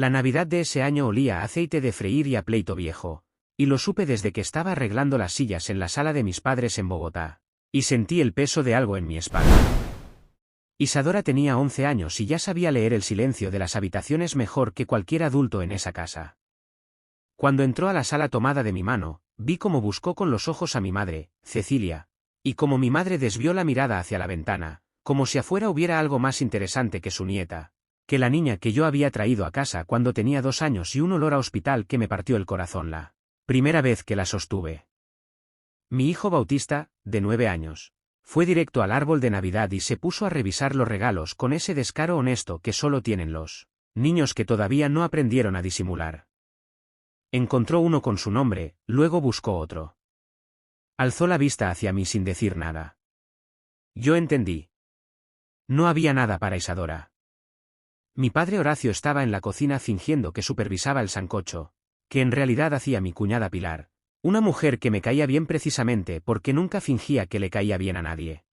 La Navidad de ese año olía a aceite de freír y a pleito viejo, y lo supe desde que estaba arreglando las sillas en la sala de mis padres en Bogotá, y sentí el peso de algo en mi espalda. Isadora tenía 11 años y ya sabía leer el silencio de las habitaciones mejor que cualquier adulto en esa casa. Cuando entró a la sala tomada de mi mano, vi cómo buscó con los ojos a mi madre, Cecilia, y cómo mi madre desvió la mirada hacia la ventana, como si afuera hubiera algo más interesante que su nieta, que la niña que yo había traído a casa cuando tenía 2 años y un olor a hospital que me partió el corazón la primera vez que la sostuve. Mi hijo Bautista, de 9 años, fue directo al árbol de Navidad y se puso a revisar los regalos con ese descaro honesto que solo tienen los niños que todavía no aprendieron a disimular. Encontró uno con su nombre, luego buscó otro. Alzó la vista hacia mí sin decir nada. Yo entendí. No había nada para Isadora. Mi padre Horacio estaba en la cocina fingiendo que supervisaba el sancocho, que en realidad hacía mi cuñada Pilar, una mujer que me caía bien precisamente porque nunca fingía que le caía bien a nadie.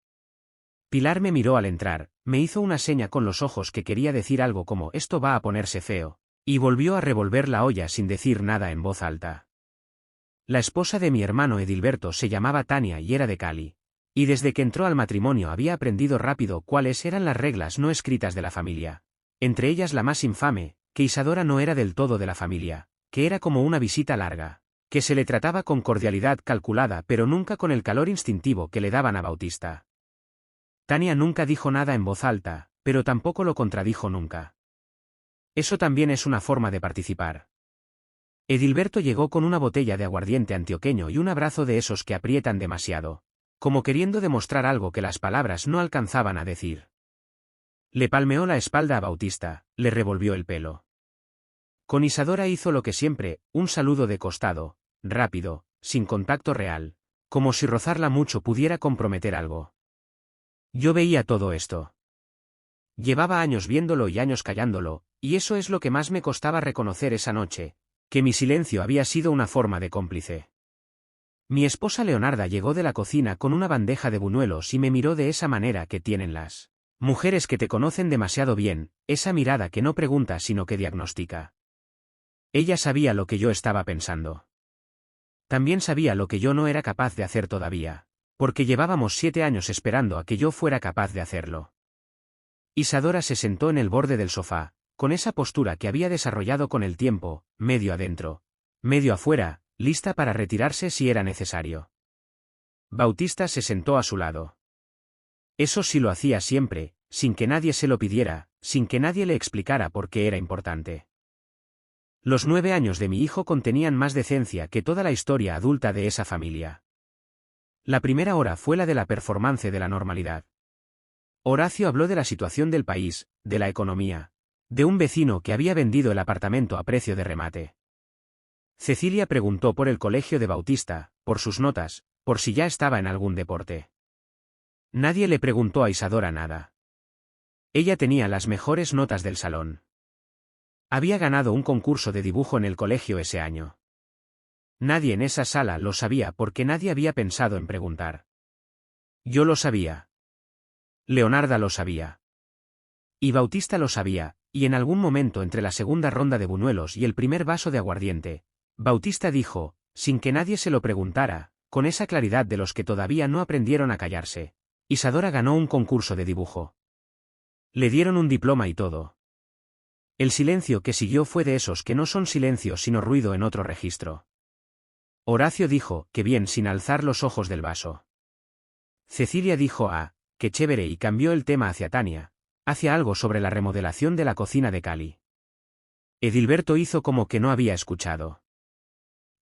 Pilar me miró al entrar, me hizo una seña con los ojos que quería decir algo como «esto va a ponerse feo», y volvió a revolver la olla sin decir nada en voz alta. La esposa de mi hermano Edilberto se llamaba Tania y era de Cali, y desde que entró al matrimonio había aprendido rápido cuáles eran las reglas no escritas de la familia, entre ellas la más infame, que Isadora no era del todo de la familia, que era como una visita larga, que se le trataba con cordialidad calculada pero nunca con el calor instintivo que le daban a Bautista. Tania nunca dijo nada en voz alta, pero tampoco lo contradijo nunca. Eso también es una forma de participar. Edilberto llegó con una botella de aguardiente antioqueño y un abrazo de esos que aprietan demasiado, como queriendo demostrar algo que las palabras no alcanzaban a decir. Le palmeó la espalda a Bautista, le revolvió el pelo. Con Isadora hizo lo que siempre, un saludo de costado, rápido, sin contacto real, como si rozarla mucho pudiera comprometer algo. Yo veía todo esto. Llevaba años viéndolo y años callándolo, y eso es lo que más me costaba reconocer esa noche, que mi silencio había sido una forma de cómplice. Mi esposa Leonarda llegó de la cocina con una bandeja de buñuelos y me miró de esa manera que tienen las mujeres que te conocen demasiado bien, esa mirada que no pregunta sino que diagnostica. Ella sabía lo que yo estaba pensando. También sabía lo que yo no era capaz de hacer todavía, porque llevábamos 7 años esperando a que yo fuera capaz de hacerlo. Isadora se sentó en el borde del sofá, con esa postura que había desarrollado con el tiempo, medio adentro, medio afuera, lista para retirarse si era necesario. Bautista se sentó a su lado. Eso sí lo hacía siempre, sin que nadie se lo pidiera, sin que nadie le explicara por qué era importante. Los 9 años de mi hijo contenían más decencia que toda la historia adulta de esa familia. La primera hora fue la de la performance de la normalidad. Horacio habló de la situación del país, de la economía, de un vecino que había vendido el apartamento a precio de remate. Cecilia preguntó por el colegio de Bautista, por sus notas, por si ya estaba en algún deporte. Nadie le preguntó a Isadora nada. Ella tenía las mejores notas del salón. Había ganado un concurso de dibujo en el colegio ese año. Nadie en esa sala lo sabía porque nadie había pensado en preguntar. Yo lo sabía. Leonarda lo sabía. Y Bautista lo sabía, y en algún momento entre la segunda ronda de buñuelos y el primer vaso de aguardiente, Bautista dijo, sin que nadie se lo preguntara, con esa claridad de los que todavía no aprendieron a callarse: Isadora ganó un concurso de dibujo. Le dieron un diploma y todo. El silencio que siguió fue de esos que no son silencio sino ruido en otro registro. Horacio dijo, qué bien, sin alzar los ojos del vaso. Cecilia dijo, ah, qué chévere, y cambió el tema hacia Tania, hacia algo sobre la remodelación de la cocina de Cali. Edilberto hizo como que no había escuchado.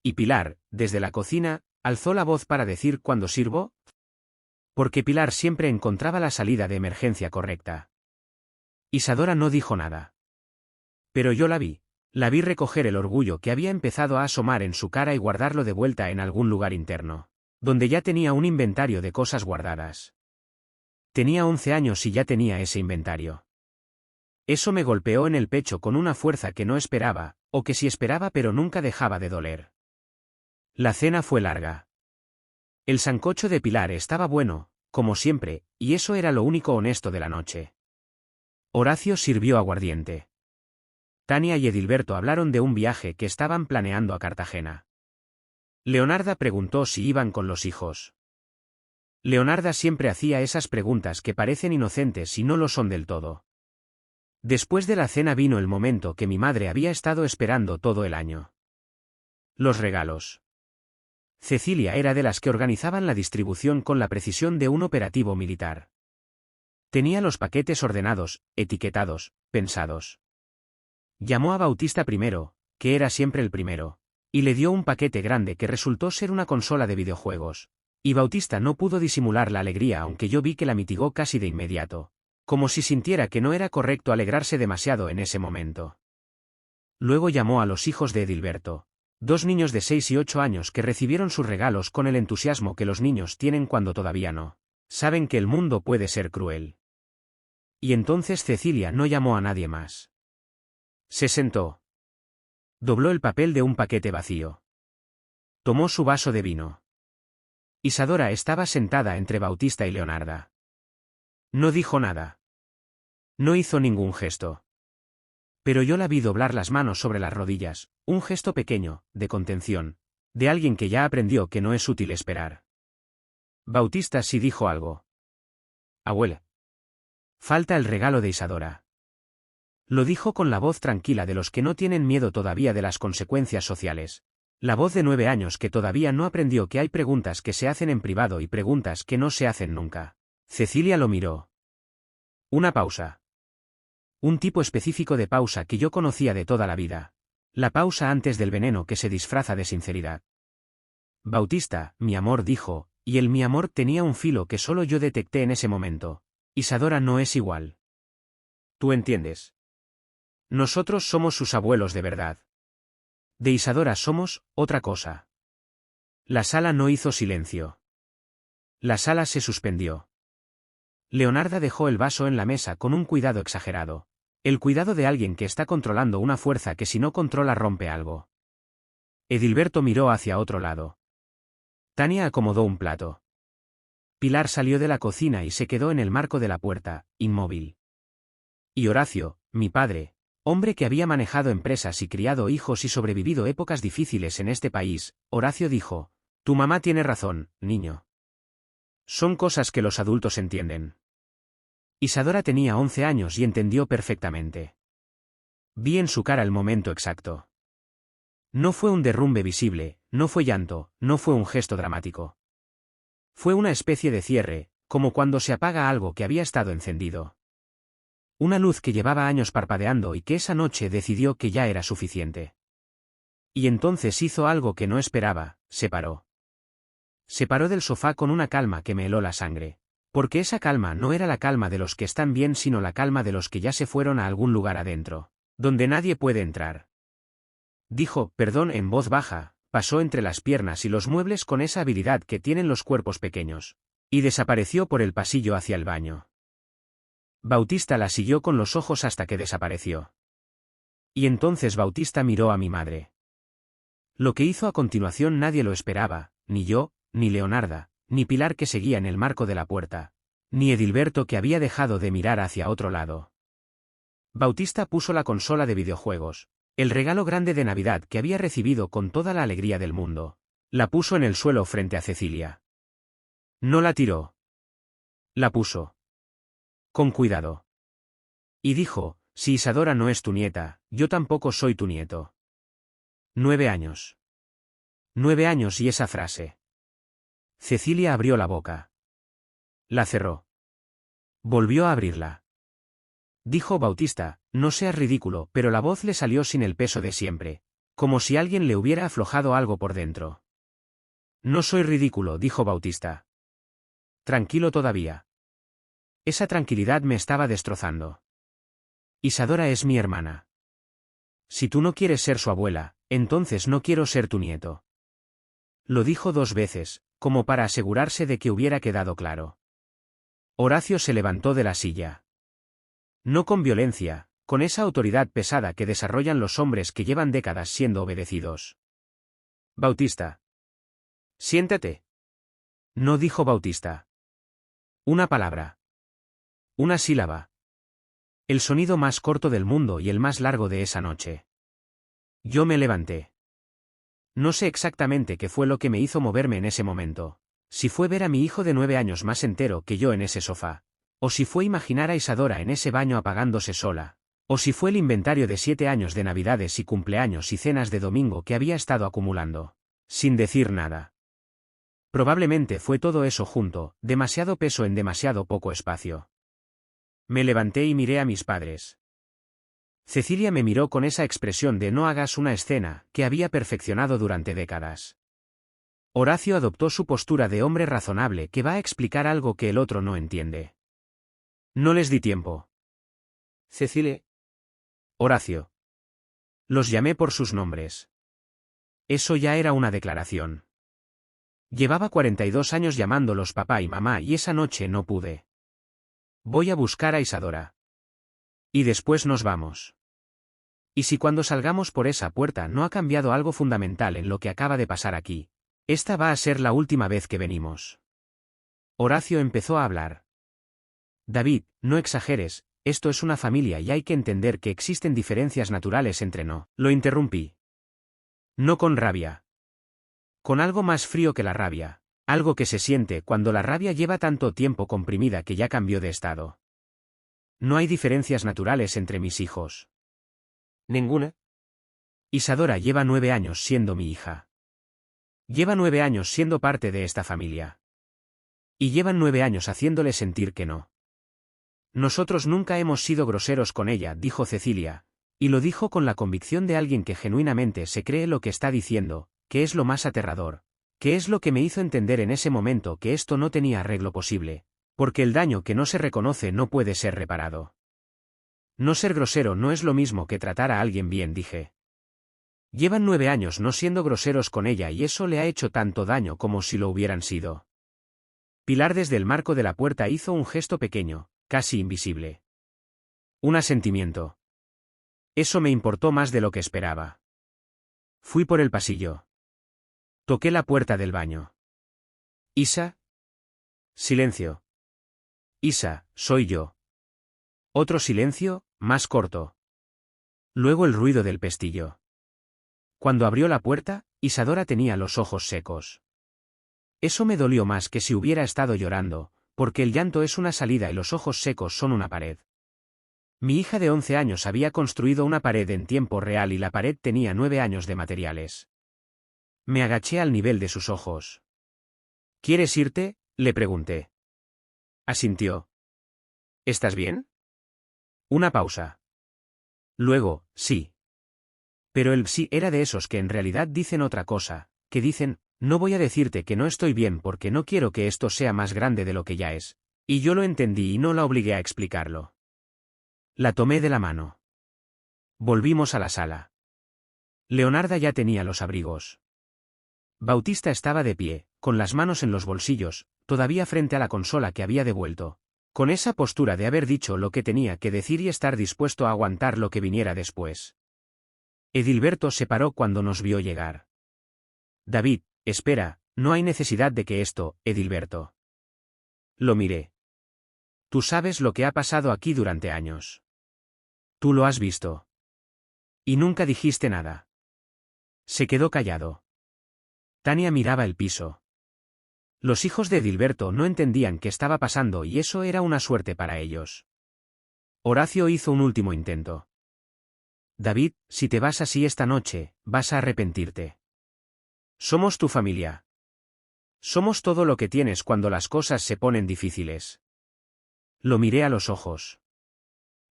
Y Pilar, desde la cocina, alzó la voz para decir ¿cuándo sirvo? Porque Pilar siempre encontraba la salida de emergencia correcta. Isadora no dijo nada. Pero yo la vi recoger el orgullo que había empezado a asomar en su cara y guardarlo de vuelta en algún lugar interno, donde ya tenía un inventario de cosas guardadas. Tenía 11 años y ya tenía ese inventario. Eso me golpeó en el pecho con una fuerza que no esperaba, o que sí esperaba pero nunca dejaba de doler. La cena fue larga. El sancocho de Pilar estaba bueno, como siempre, y eso era lo único honesto de la noche. Horacio sirvió aguardiente. Tania y Edilberto hablaron de un viaje que estaban planeando a Cartagena. Leonarda preguntó si iban con los hijos. Leonarda siempre hacía esas preguntas que parecen inocentes y no lo son del todo. Después de la cena vino el momento que mi madre había estado esperando todo el año. Los regalos. Cecilia era de las que organizaban la distribución con la precisión de un operativo militar. Tenía los paquetes ordenados, etiquetados, pensados. Llamó a Bautista primero, que era siempre el primero, y le dio un paquete grande que resultó ser una consola de videojuegos. Y Bautista no pudo disimular la alegría, aunque yo vi que la mitigó casi de inmediato, como si sintiera que no era correcto alegrarse demasiado en ese momento. Luego llamó a los hijos de Edilberto, 2 niños de 6 y 8 años que recibieron sus regalos con el entusiasmo que los niños tienen cuando todavía no saben que el mundo puede ser cruel. Y entonces Cecilia no llamó a nadie más. Se sentó. Dobló el papel de un paquete vacío. Tomó su vaso de vino. Isadora estaba sentada entre Bautista y Leonarda. No dijo nada. No hizo ningún gesto. Pero yo la vi doblar las manos sobre las rodillas, un gesto pequeño, de contención, de alguien que ya aprendió que no es útil esperar. Bautista sí dijo algo. Abuela. Falta el regalo de Isadora. Lo dijo con la voz tranquila de los que no tienen miedo todavía de las consecuencias sociales. La voz de 9 años que todavía no aprendió que hay preguntas que se hacen en privado y preguntas que no se hacen nunca. Cecilia lo miró. Una pausa. Un tipo específico de pausa que yo conocía de toda la vida. La pausa antes del veneno que se disfraza de sinceridad. Bautista, mi amor, dijo, y el mi amor tenía un filo que solo yo detecté en ese momento. Isadora no es igual. ¿Tú entiendes? Nosotros somos sus abuelos de verdad. De Isadora somos otra cosa. La sala no hizo silencio. La sala se suspendió. Leonarda dejó el vaso en la mesa con un cuidado exagerado. El cuidado de alguien que está controlando una fuerza que si no controla rompe algo. Edilberto miró hacia otro lado. Tania acomodó un plato. Pilar salió de la cocina y se quedó en el marco de la puerta, inmóvil. Y Horacio, mi padre, hombre que había manejado empresas y criado hijos y sobrevivido épocas difíciles en este país, Horacio dijo, tu mamá tiene razón, niño. Son cosas que los adultos entienden. Isadora tenía 11 años y entendió perfectamente. Vi en su cara el momento exacto. No fue un derrumbe visible, no fue llanto, no fue un gesto dramático. Fue una especie de cierre, como cuando se apaga algo que había estado encendido. Una luz que llevaba años parpadeando y que esa noche decidió que ya era suficiente. Y entonces hizo algo que no esperaba, se paró. Se paró del sofá con una calma que me heló la sangre. Porque esa calma no era la calma de los que están bien, sino la calma de los que ya se fueron a algún lugar adentro, donde nadie puede entrar. Dijo, perdón en voz baja, pasó entre las piernas y los muebles con esa habilidad que tienen los cuerpos pequeños, y desapareció por el pasillo hacia el baño. Bautista la siguió con los ojos hasta que desapareció. Y entonces Bautista miró a mi madre. Lo que hizo a continuación nadie lo esperaba, ni yo, ni Leonarda, ni Pilar que seguía en el marco de la puerta, ni Edilberto que había dejado de mirar hacia otro lado. Bautista puso la consola de videojuegos, el regalo grande de Navidad que había recibido con toda la alegría del mundo. La puso en el suelo frente a Cecilia. No la tiró. La puso. Con cuidado. Y dijo, si Isadora no es tu nieta, yo tampoco soy tu nieto. 9 años. 9 años y esa frase. Cecilia abrió la boca. La cerró. Volvió a abrirla. Dijo Bautista, no seas ridículo, pero la voz le salió sin el peso de siempre, como si alguien le hubiera aflojado algo por dentro. No soy ridículo, dijo Bautista. Tranquilo todavía. Esa tranquilidad me estaba destrozando. Isadora es mi hermana. Si tú no quieres ser su abuela, entonces no quiero ser tu nieto. Lo dijo 2 veces, como para asegurarse de que hubiera quedado claro. Horacio se levantó de la silla. No con violencia, con esa autoridad pesada que desarrollan los hombres que llevan décadas siendo obedecidos. Bautista. Siéntate. No dijo Bautista. Una palabra. Una sílaba. El sonido más corto del mundo y el más largo de esa noche. Yo me levanté. No sé exactamente qué fue lo que me hizo moverme en ese momento. Si fue ver a mi hijo de 9 años más entero que yo en ese sofá. O si fue imaginar a Isadora en ese baño apagándose sola. O si fue el inventario de 7 años de navidades y cumpleaños y cenas de domingo que había estado acumulando. Sin decir nada. Probablemente fue todo eso junto, demasiado peso en demasiado poco espacio. Me levanté y miré a mis padres. Cecilia me miró con esa expresión de no hagas una escena que había perfeccionado durante décadas. Horacio adoptó su postura de hombre razonable que va a explicar algo que el otro no entiende. No les di tiempo. Cecilia. Horacio. Los llamé por sus nombres. Eso ya era una declaración. Llevaba 42 años llamándolos papá y mamá y esa noche no pude. Voy a buscar a Isadora. Y después nos vamos. ¿Y si cuando salgamos por esa puerta no ha cambiado algo fundamental en lo que acaba de pasar aquí? Esta va a ser la última vez que venimos. Horacio empezó a hablar. David, no exageres, esto es una familia y hay que entender que existen diferencias naturales entre no. Lo interrumpí. No con rabia. Con algo más frío que la rabia. Algo que se siente cuando la rabia lleva tanto tiempo comprimida que ya cambió de estado. No hay diferencias naturales entre mis hijos. ¿Ninguna? Isadora lleva 9 años siendo mi hija. Lleva 9 años siendo parte de esta familia. Y llevan 9 años haciéndole sentir que no. Nosotros nunca hemos sido groseros con ella, dijo Cecilia, y lo dijo con la convicción de alguien que genuinamente se cree lo que está diciendo, que es lo más aterrador, que es lo que me hizo entender en ese momento que esto no tenía arreglo posible, porque el daño que no se reconoce no puede ser reparado. No ser grosero no es lo mismo que tratar a alguien bien, dije. Llevan 9 años no siendo groseros con ella y eso le ha hecho tanto daño como si lo hubieran sido. Pilar desde el marco de la puerta hizo un gesto pequeño, casi invisible. Un asentimiento. Eso me importó más de lo que esperaba. Fui por el pasillo. Toqué la puerta del baño. ¿Isa? Silencio. Isa, soy yo. Otro silencio, más corto. Luego el ruido del pestillo. Cuando abrió la puerta, Isadora tenía los ojos secos. Eso me dolió más que si hubiera estado llorando, porque el llanto es una salida y los ojos secos son una pared. Mi hija de 11 años había construido una pared en tiempo real y la pared tenía 9 años de materiales. Me agaché al nivel de sus ojos. ¿Quieres irte?, le pregunté. Asintió. ¿Estás bien? Una pausa. Luego, sí. Pero el sí era de esos que en realidad dicen otra cosa, que dicen, no voy a decirte que no estoy bien porque no quiero que esto sea más grande de lo que ya es. Y yo lo entendí y no la obligué a explicarlo. La tomé de la mano. Volvimos a la sala. Leonarda ya tenía los abrigos. Bautista estaba de pie, con las manos en los bolsillos, todavía frente a la consola que había devuelto, con esa postura de haber dicho lo que tenía que decir y estar dispuesto a aguantar lo que viniera después. Edilberto se paró cuando nos vio llegar. David, espera, no hay necesidad de que esto, Edilberto. Lo miré. Tú sabes lo que ha pasado aquí durante años. Tú lo has visto. Y nunca dijiste nada. Se quedó callado. Tania miraba el piso. Los hijos de Edilberto no entendían qué estaba pasando y eso era una suerte para ellos. Horacio hizo un último intento. David, si te vas así esta noche, vas a arrepentirte. Somos tu familia. Somos todo lo que tienes cuando las cosas se ponen difíciles. Lo miré a los ojos.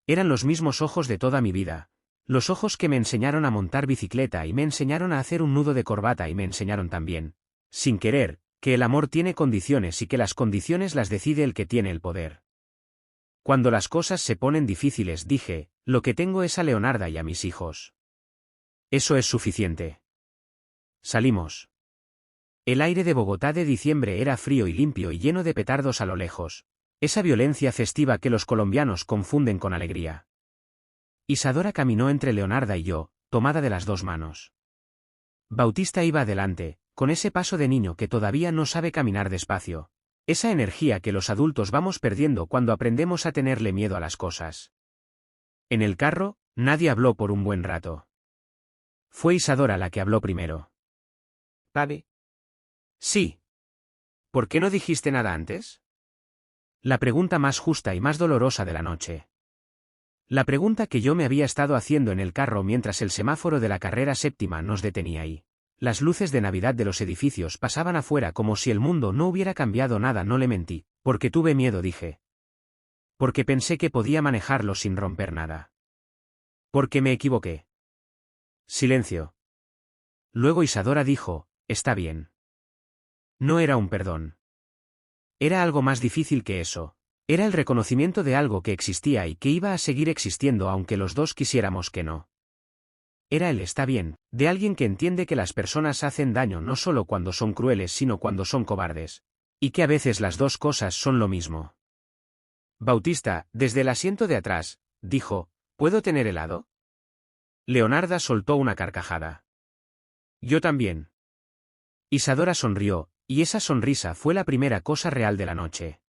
Eran los mismos ojos de toda mi vida. Los ojos que me enseñaron a montar bicicleta y me enseñaron a hacer un nudo de corbata y me enseñaron también, sin querer, que el amor tiene condiciones y que las condiciones las decide el que tiene el poder. Cuando las cosas se ponen difíciles, dije, lo que tengo es a Leonarda y a mis hijos. Eso es suficiente. Salimos. El aire de Bogotá de diciembre era frío y limpio y lleno de petardos a lo lejos, esa violencia festiva que los colombianos confunden con alegría. Isadora caminó entre Leonarda y yo, tomada de las dos manos. Bautista iba adelante, con ese paso de niño que todavía no sabe caminar despacio, esa energía que los adultos vamos perdiendo cuando aprendemos a tenerle miedo a las cosas. En el carro, nadie habló por un buen rato. Fue Isadora la que habló primero. ¿Papi? Sí. ¿Por qué no dijiste nada antes? La pregunta más justa y más dolorosa de la noche. La pregunta que yo me había estado haciendo en el carro mientras el semáforo de la carrera séptima nos detenía y las luces de Navidad de los edificios pasaban afuera como si el mundo no hubiera cambiado nada. No le mentí, porque tuve miedo, dije. Porque pensé que podía manejarlo sin romper nada. Porque me equivoqué. Silencio. Luego Isadora dijo, está bien. No era un perdón. Era algo más difícil que eso. Era el reconocimiento de algo que existía y que iba a seguir existiendo aunque los dos quisiéramos que no. Era el está bien, de alguien que entiende que las personas hacen daño no solo cuando son crueles sino cuando son cobardes. Y que a veces las dos cosas son lo mismo. Bautista, desde el asiento de atrás, dijo, ¿puedo tener helado? Leonarda soltó una carcajada. Yo también. Isadora sonrió, y esa sonrisa fue la primera cosa real de la noche.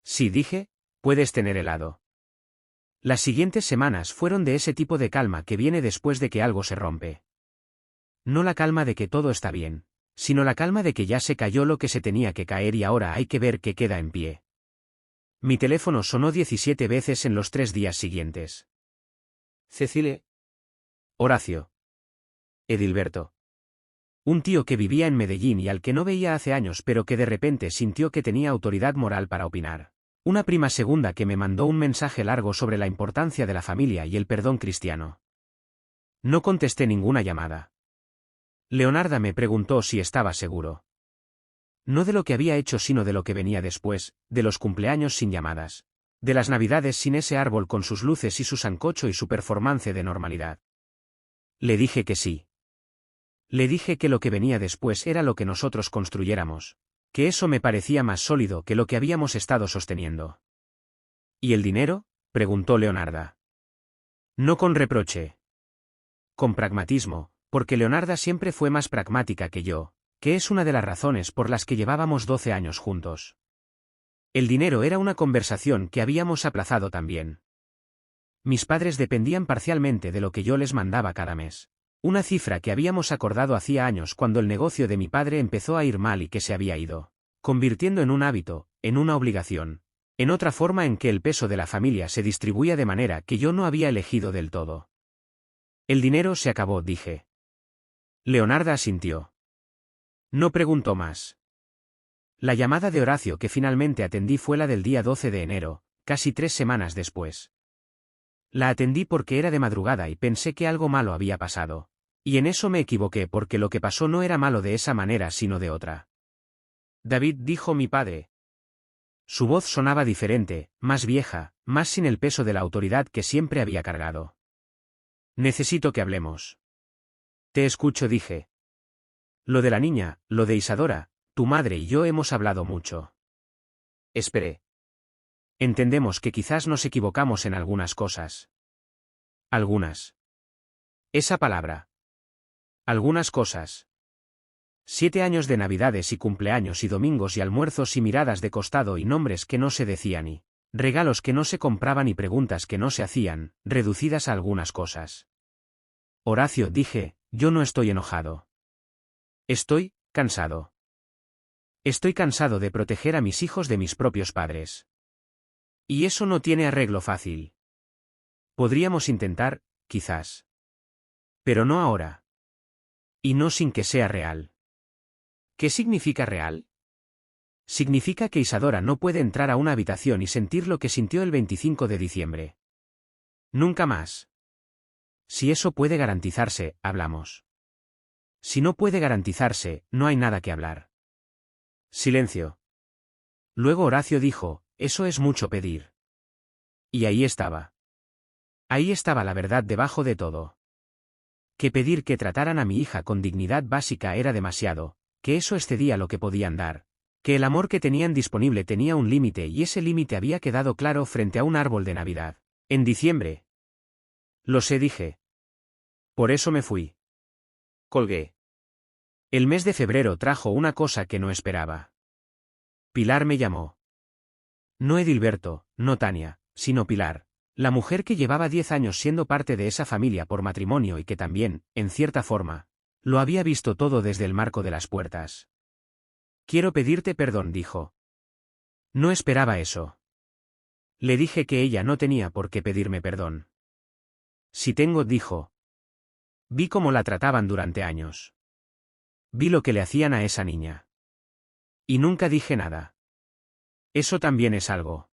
Sí, dije, puedes tener helado. Las siguientes semanas fueron de ese tipo de calma que viene después de que algo se rompe. No la calma de que todo está bien, sino la calma de que ya se cayó lo que se tenía que caer y ahora hay que ver qué queda en pie. Mi teléfono sonó 17 veces en los 3 días siguientes. Cecile. Horacio. Edilberto. Un tío que vivía en Medellín y al que no veía hace años pero que de repente sintió que tenía autoridad moral para opinar. Una prima segunda que me mandó un mensaje largo sobre la importancia de la familia y el perdón cristiano. No contesté ninguna llamada. Leonarda me preguntó si estaba seguro. No de lo que había hecho sino de lo que venía después, de los cumpleaños sin llamadas. De las navidades sin ese árbol con sus luces y su sancocho y su performance de normalidad. Le dije que sí. Le dije que lo que venía después era lo que nosotros construyéramos. Que eso me parecía más sólido que lo que habíamos estado sosteniendo. ¿Y el dinero?, preguntó Leonarda. No con reproche. Con pragmatismo, porque Leonarda siempre fue más pragmática que yo, que es una de las razones por las que llevábamos 12 años juntos. El dinero era una conversación que habíamos aplazado también. Mis padres dependían parcialmente de lo que yo les mandaba cada mes. Una cifra que habíamos acordado hacía años cuando el negocio de mi padre empezó a ir mal y que se había ido convirtiendo en un hábito, en una obligación, en otra forma en que el peso de la familia se distribuía de manera que yo no había elegido del todo. El dinero se acabó, dije. Leonarda asintió. No preguntó más. La llamada de Horacio que finalmente atendí fue la del día 12 de enero, casi 3 semanas después. La atendí porque era de madrugada y pensé que algo malo había pasado. Y en eso me equivoqué porque lo que pasó no era malo de esa manera sino de otra. David, dijo mi padre. Su voz sonaba diferente, más vieja, más sin el peso de la autoridad que siempre había cargado. Necesito que hablemos. Te escucho, dije. Lo de la niña, lo de Isadora, tu madre y yo hemos hablado mucho. Esperé. Entendemos que quizás nos equivocamos en algunas cosas. Algunas. Esa palabra. Algunas cosas. 7 años de navidades y cumpleaños y domingos y almuerzos y miradas de costado y nombres que no se decían y regalos que no se compraban y preguntas que no se hacían, reducidas a algunas cosas. Horacio, dije, yo no estoy enojado. Estoy cansado. Estoy cansado de proteger a mis hijos de mis propios padres. Y eso no tiene arreglo fácil. Podríamos intentar, quizás. Pero no ahora. Y no sin que sea real. ¿Qué significa real? Significa que Isadora no puede entrar a una habitación y sentir lo que sintió el 25 de diciembre. Nunca más. Si eso puede garantizarse, hablamos. Si no puede garantizarse, no hay nada que hablar. Silencio. Luego Horacio dijo, eso es mucho pedir. Y ahí estaba. Ahí estaba la verdad debajo de todo. Que pedir que trataran a mi hija con dignidad básica era demasiado, que eso excedía lo que podían dar, que el amor que tenían disponible tenía un límite y ese límite había quedado claro frente a un árbol de Navidad. En diciembre. Lo sé, dije. Por eso me fui. Colgué. El mes de febrero trajo una cosa que no esperaba. Pilar me llamó. No Edilberto, no Tania, sino Pilar, La mujer que llevaba 10 años siendo parte de esa familia por matrimonio y que también, en cierta forma, lo había visto todo desde el marco de las puertas. Quiero pedirte perdón, dijo. No esperaba eso. Le dije que ella no tenía por qué pedirme perdón. Si tengo, dijo. Vi cómo la trataban durante años. Vi lo que le hacían a esa niña. Y nunca dije nada. Eso también es algo.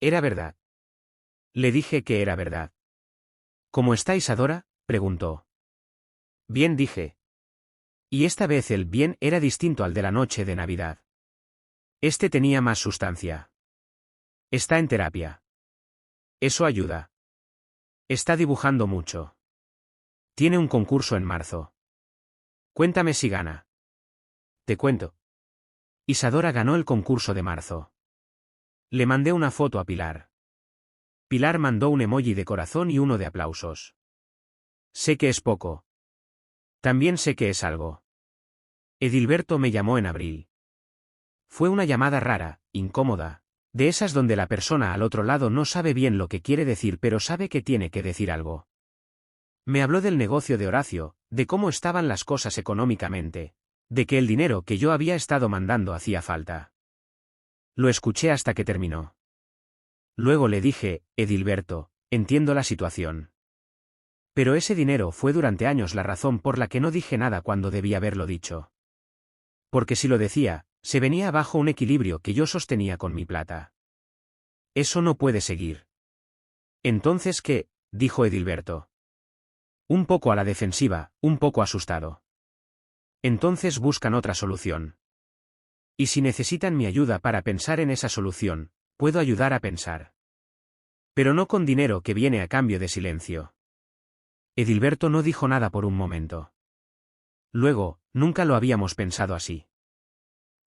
Era verdad. Le dije que era verdad. ¿Cómo está Isadora?, preguntó. Bien, dije. Y esta vez el bien era distinto al de la noche de Navidad. Este tenía más sustancia. Está en terapia. Eso ayuda. Está dibujando mucho. Tiene un concurso en marzo. Cuéntame si gana. Te cuento. Isadora ganó el concurso de marzo. Le mandé una foto a Pilar. Pilar mandó un emoji de corazón y uno de aplausos. Sé que es poco. También sé que es algo. Edilberto me llamó en abril. Fue una llamada rara, incómoda, de esas donde la persona al otro lado no sabe bien lo que quiere decir pero sabe que tiene que decir algo. Me habló del negocio de Horacio, de cómo estaban las cosas económicamente, de que el dinero que yo había estado mandando hacía falta. Lo escuché hasta que terminó. Luego le dije, Edilberto, entiendo la situación. Pero ese dinero fue durante años la razón por la que no dije nada cuando debía haberlo dicho. Porque si lo decía, se venía abajo un equilibrio que yo sostenía con mi plata. Eso no puede seguir. ¿Entonces qué?, dijo Edilberto. Un poco a la defensiva, un poco asustado. Entonces buscan otra solución. Y si necesitan mi ayuda para pensar en esa solución, puedo ayudar a pensar. Pero no con dinero que viene a cambio de silencio. Edilberto no dijo nada por un momento. Luego, nunca lo habíamos pensado así.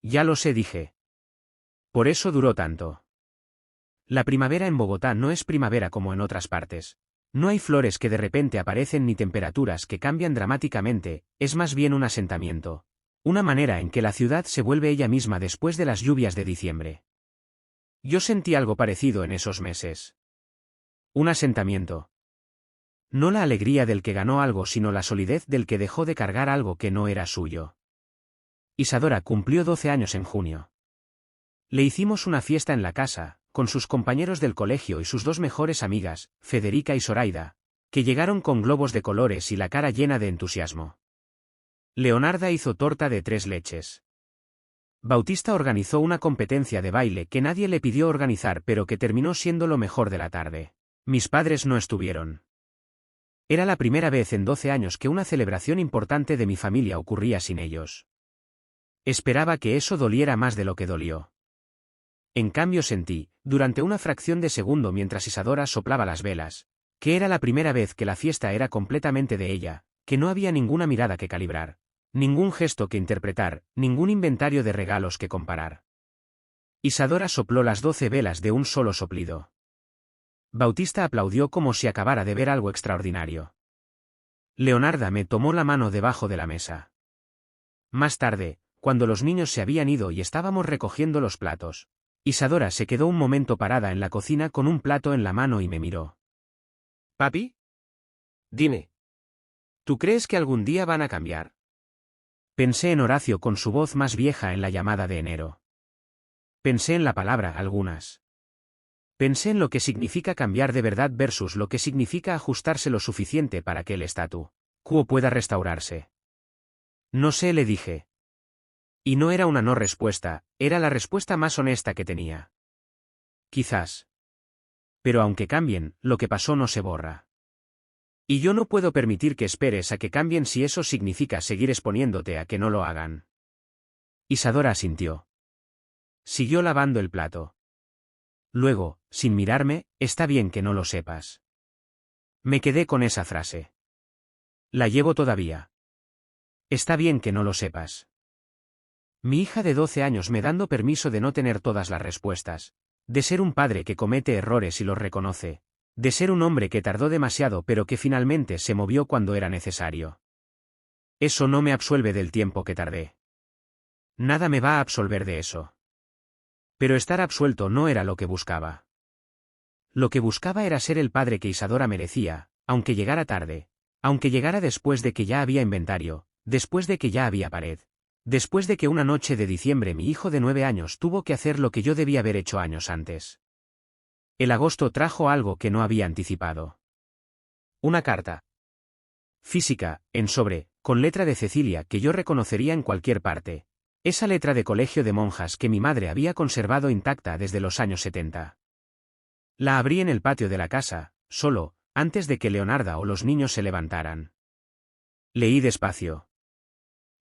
Ya lo sé, dije. Por eso duró tanto. La primavera en Bogotá no es primavera como en otras partes. No hay flores que de repente aparecen ni temperaturas que cambian dramáticamente, es más bien un asentamiento. Una manera en que la ciudad se vuelve ella misma después de las lluvias de diciembre. Yo sentí algo parecido en esos meses. Un asentamiento. No la alegría del que ganó algo, sino la solidez del que dejó de cargar algo que no era suyo. Isadora cumplió 12 años en junio. Le hicimos una fiesta en la casa, con sus compañeros del colegio y sus dos mejores amigas, Federica y Zoraida, que llegaron con globos de colores y la cara llena de entusiasmo. Leonarda hizo torta de 3 leches. Bautista organizó una competencia de baile que nadie le pidió organizar pero que terminó siendo lo mejor de la tarde. Mis padres no estuvieron. Era la primera vez en 12 años que una celebración importante de mi familia ocurría sin ellos. Esperaba que eso doliera más de lo que dolió. En cambio sentí, durante una fracción de segundo mientras Isadora soplaba las velas, que era la primera vez que la fiesta era completamente de ella, que no había ninguna mirada que calibrar, ningún gesto que interpretar, ningún inventario de regalos que comparar. Isadora sopló las 12 velas de un solo soplido. Bautista aplaudió como si acabara de ver algo extraordinario. Leonarda me tomó la mano debajo de la mesa. Más tarde, cuando los niños se habían ido y estábamos recogiendo los platos, Isadora se quedó un momento parada en la cocina con un plato en la mano y me miró. «¿Papi? Dime. ¿Tú crees que algún día van a cambiar?» Pensé en Horacio con su voz más vieja en la llamada de enero. Pensé en la palabra algunas. Pensé en lo que significa cambiar de verdad versus lo que significa ajustarse lo suficiente para que el statu quo pueda restaurarse. No sé, le dije. Y no era una no respuesta, era la respuesta más honesta que tenía. Quizás. Pero aunque cambien, lo que pasó no se borra. Y yo no puedo permitir que esperes a que cambien si eso significa seguir exponiéndote a que no lo hagan. Isadora asintió. Siguió lavando el plato. Luego, sin mirarme, está bien que no lo sepas. Me quedé con esa frase. La llevo todavía. Está bien que no lo sepas. Mi hija de 12 años me dando permiso de no tener todas las respuestas, de ser un padre que comete errores y los reconoce, de ser un hombre que tardó demasiado pero que finalmente se movió cuando era necesario. Eso no me absuelve del tiempo que tardé. Nada me va a absolver de eso. Pero estar absuelto no era lo que buscaba. Lo que buscaba era ser el padre que Isadora merecía, aunque llegara tarde, aunque llegara después de que ya había inventario, después de que ya había pared, después de que una noche de diciembre mi hijo de 9 años tuvo que hacer lo que yo debía haber hecho años antes. El agosto trajo algo que no había anticipado. Una carta. Física, en sobre, con letra de Cecilia que yo reconocería en cualquier parte. Esa letra de colegio de monjas que mi madre había conservado intacta desde los años 70. La abrí en el patio de la casa, solo, antes de que Leonarda o los niños se levantaran. Leí despacio.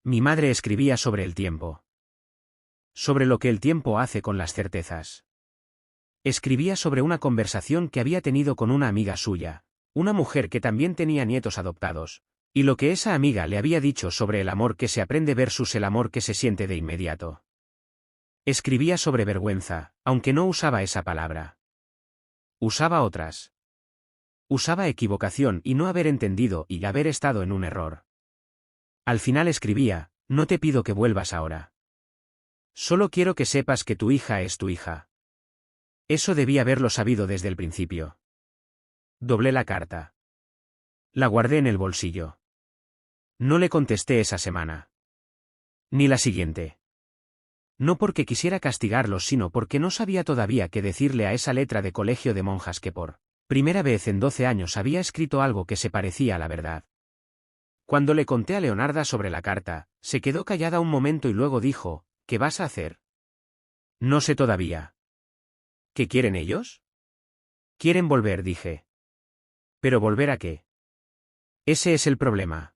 Mi madre escribía sobre el tiempo. Sobre lo que el tiempo hace con las certezas. Escribía sobre una conversación que había tenido con una amiga suya, una mujer que también tenía nietos adoptados, y lo que esa amiga le había dicho sobre el amor que se aprende versus el amor que se siente de inmediato. Escribía sobre vergüenza, aunque no usaba esa palabra. Usaba otras. Usaba equivocación y no haber entendido y haber estado en un error. Al final escribía, no te pido que vuelvas ahora. Solo quiero que sepas que tu hija es tu hija. Eso debía haberlo sabido desde el principio. Doblé la carta. La guardé en el bolsillo. No le contesté esa semana. Ni la siguiente. No porque quisiera castigarlos, sino porque no sabía todavía qué decirle a esa letra de colegio de monjas que por primera vez en 12 años había escrito algo que se parecía a la verdad. Cuando le conté a Leonarda sobre la carta, se quedó callada un momento y luego dijo, ¿qué vas a hacer? No sé todavía. ¿Qué quieren ellos? Quieren volver, dije. ¿Pero volver a qué? Ese es el problema.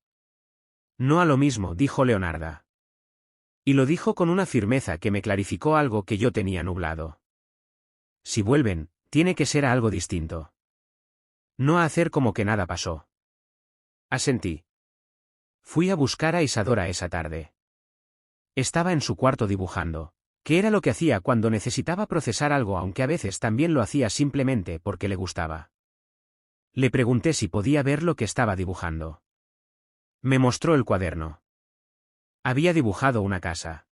No a lo mismo, dijo Leonarda. Y lo dijo con una firmeza que me clarificó algo que yo tenía nublado. Si vuelven, tiene que ser a algo distinto. No a hacer como que nada pasó. Asentí. Fui a buscar a Isadora esa tarde. Estaba en su cuarto dibujando, que era lo que hacía cuando necesitaba procesar algo, aunque a veces también lo hacía simplemente porque le gustaba. Le pregunté si podía ver lo que estaba dibujando. Me mostró el cuaderno. Había dibujado una casa.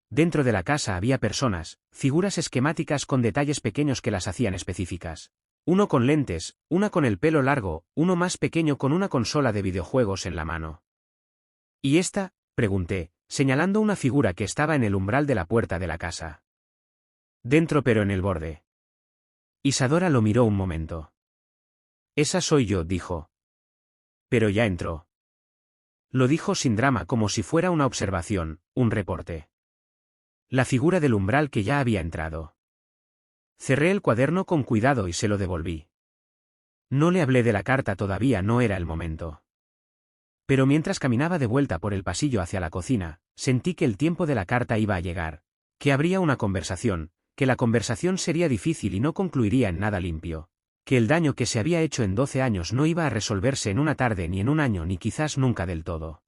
Dentro de la casa había personas, figuras esquemáticas con detalles pequeños que las hacían específicas. Uno con lentes, una con el pelo largo, uno más pequeño con una consola de videojuegos en la mano. ¿Y esta?, pregunté, señalando una figura que estaba en el umbral de la puerta de la casa. Dentro pero en el borde. Isadora lo miró un momento. Esa soy yo, dijo. Pero ya entró. Lo dijo sin drama, como si fuera una observación, un reporte. La figura del umbral que ya había entrado. Cerré el cuaderno con cuidado y se lo devolví. No le hablé de la carta, todavía no era el momento. Pero mientras caminaba de vuelta por el pasillo hacia la cocina, sentí que el tiempo de la carta iba a llegar, que habría una conversación, que la conversación sería difícil y no concluiría en nada limpio, que el daño que se había hecho en 12 años no iba a resolverse en una tarde ni en un año ni quizás nunca del todo.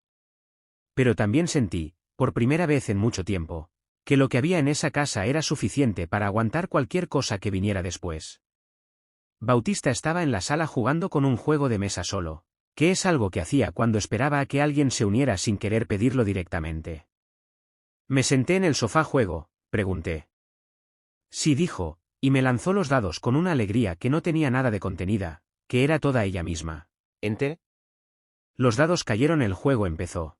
Pero también sentí, por primera vez en mucho tiempo, que lo que había en esa casa era suficiente para aguantar cualquier cosa que viniera después. Bautista estaba en la sala jugando con un juego de mesa solo, que es algo que hacía cuando esperaba a que alguien se uniera sin querer pedirlo directamente. Me senté en el sofá. ¿Juego?, pregunté. Sí, dijo, y me lanzó los dados con una alegría que no tenía nada de contenida, que era toda ella misma. Enter. Los dados cayeron, el juego empezó.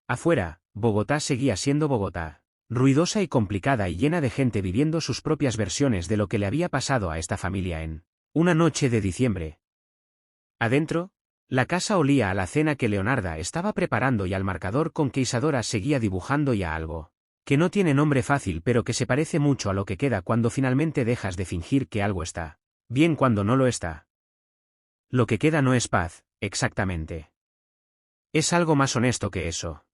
Afuera, Bogotá seguía siendo Bogotá, ruidosa y complicada y llena de gente viviendo sus propias versiones de lo que le había pasado a esta familia en una noche de diciembre. Adentro, la casa olía a la cena que Leonarda estaba preparando y al marcador con que Isadora seguía dibujando y a algo que no tiene nombre fácil pero que se parece mucho a lo que queda cuando finalmente dejas de fingir que algo está bien cuando no lo está. Lo que queda no es paz, exactamente. Es algo más honesto que eso.